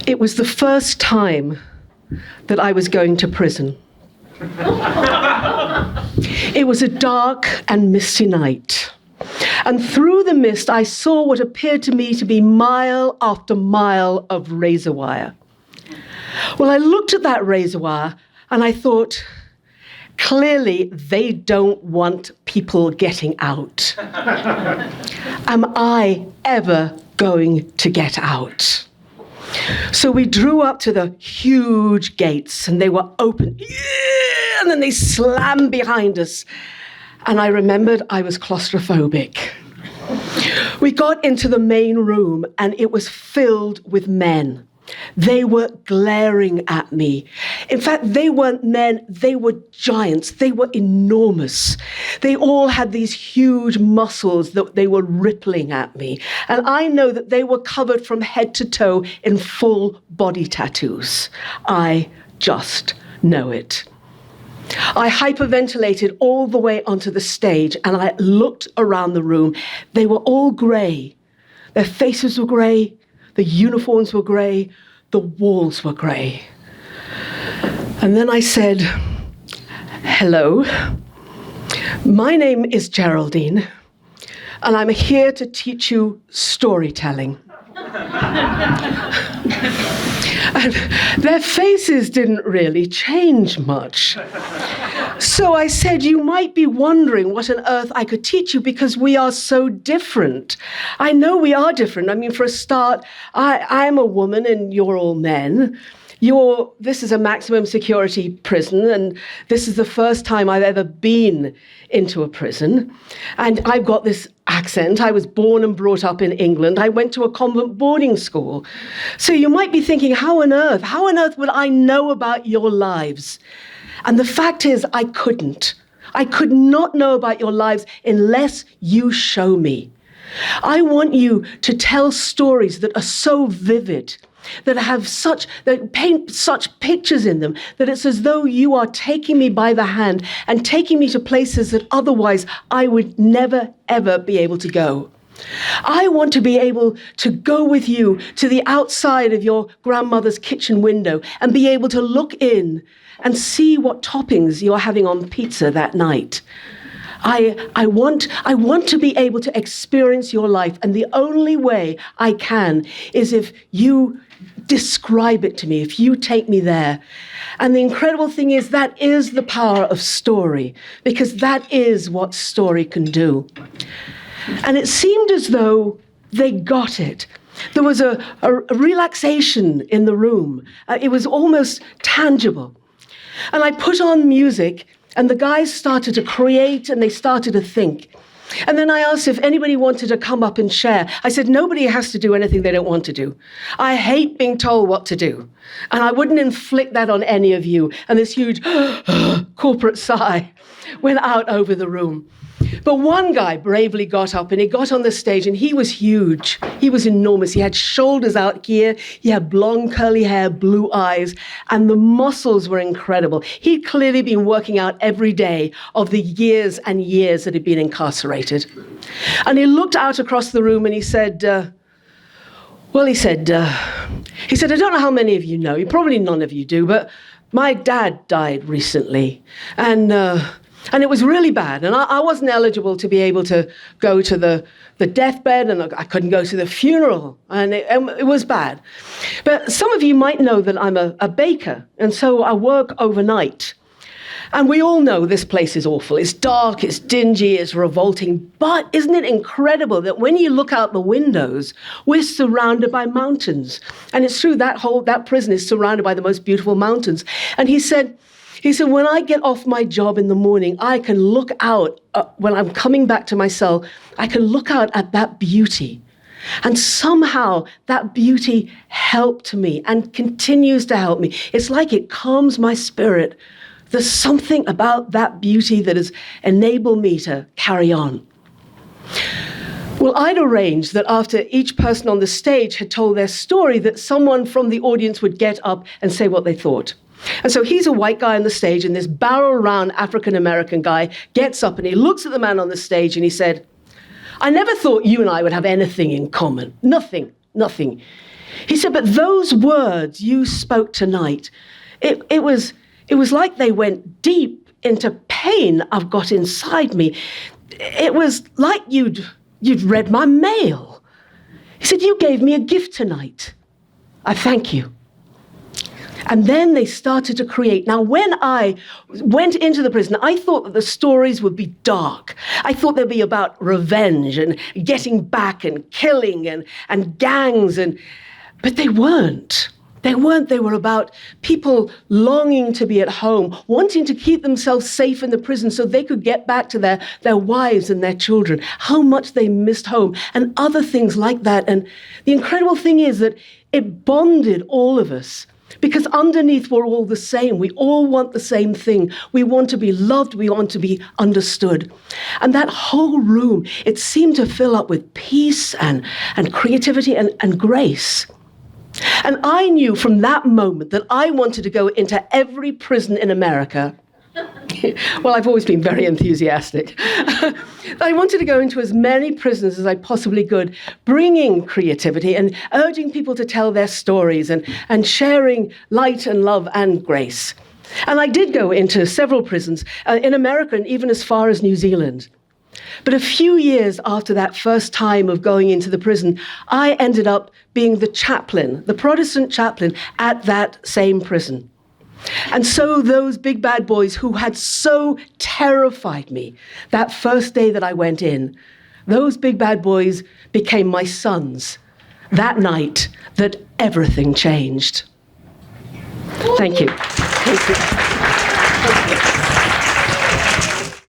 It was the first time that I was going to prison. It was a dark and misty night. And through the mist, I saw what appeared to me to be mile after mile of razor wire. Well, I looked at that razor wire and I thought, clearly they don't want people getting out. Am I ever going to get out? So we drew up to the huge gates and they were open. And then they slammed behind us. And I remembered I was claustrophobic. We got into the main room and it was filled with men. They were glaring at me. In fact, they weren't men, they were giants. They were enormous. They all had these huge muscles that they were rippling at me. And I know that they were covered from head to toe in full body tattoos. I just know it. I hyperventilated all the way onto the stage and I looked around the room. They were all grey. Their faces were grey. The uniforms were grey, the walls were grey. And then I said, hello, my name is Geraldine, and I'm here to teach you storytelling. And their faces didn't really change much. So I said, you might be wondering what on earth I could teach you because we are so different. I know we are different. I mean, for a start, I'm a woman and you're all men. This is a maximum security prison, and this is the first time I've ever been into a prison. And I've got this accent. I was born and brought up in England. I went to a convent boarding school. So you might be thinking, how on earth would I know about your lives? And the fact is, I couldn't. I could not know about your lives unless you show me. I want you to tell stories that are so vivid, that paint such pictures in them, that it's as though you are taking me by the hand and taking me to places that otherwise I would never, ever be able to go. I want to be able to go with you to the outside of your grandmother's kitchen window and be able to look in and see what toppings you're having on pizza that night. I want to be able to experience your life, and the only way I can is if you describe it to me, if you take me there. And the incredible thing is that is the power of story, because that is what story can do. And it seemed as though they got it. There was a relaxation in the room. It was almost tangible. And I put on music, and the guys started to create, and they started to think. And then I asked if anybody wanted to come up and share. I said, nobody has to do anything they don't want to do. I hate being told what to do. And I wouldn't inflict that on any of you. And this huge corporate sigh went out over the room. But one guy bravely got up and he got on the stage, and he was huge. He was enormous. He had shoulders out here. He had blonde curly hair, blue eyes, and the muscles were incredible. He'd clearly been working out every day of the years and years that he'd been incarcerated. And he looked out across the room and he said, I don't know how many of you know, probably none of you do, but my dad died recently. And it was really bad. And I wasn't eligible to be able to go to the deathbed, and I couldn't go to the funeral. And it was bad. But some of you might know that I'm a baker, and so I work overnight. And we all know this place is awful. It's dark, it's dingy, it's revolting. But isn't it incredible that when you look out the windows, we're surrounded by mountains. And it's true, that prison is surrounded by the most beautiful mountains. And he said, when I get off my job in the morning, I can look out, when I'm coming back to my cell, I can look out at that beauty. And somehow that beauty helped me and continues to help me. It's like it calms my spirit. There's something about that beauty that has enabled me to carry on. Well, I'd arranged that after each person on the stage had told their story, that someone from the audience would get up and say what they thought. And so he's a white guy on the stage, and this barrel-round African-American guy gets up and he looks at the man on the stage and he said, I never thought you and I would have anything in common. Nothing. He said, but those words you spoke tonight, it was like they went deep into pain I've got inside me. It was like you'd read my mail. He said, you gave me a gift tonight. I thank you. And then they started to create. Now, when I went into the prison, I thought that the stories would be dark. I thought they'd be about revenge and getting back and killing and gangs. But they weren't. They weren't. They were about people longing to be at home, wanting to keep themselves safe in the prison so they could get back to their wives and their children, how much they missed home, and other things like that. And the incredible thing is that it bonded all of us. Because underneath, we're all the same. We all want the same thing. We want to be loved. We want to be understood. And that whole room, it seemed to fill up with peace and creativity and grace. And I knew from that moment that I wanted to go into every prison in America. Well, I've always been very enthusiastic. I wanted to go into as many prisons as I possibly could, bringing creativity and urging people to tell their stories and sharing light and love and grace. And I did go into several prisons in America and even as far as New Zealand. But a few years after that first time of going into the prison, I ended up being the chaplain, the Protestant chaplain at that same prison. And so those big bad boys who had so terrified me that first day that I went in, those big bad boys became my sons that night that everything changed. Thank you. Thank you.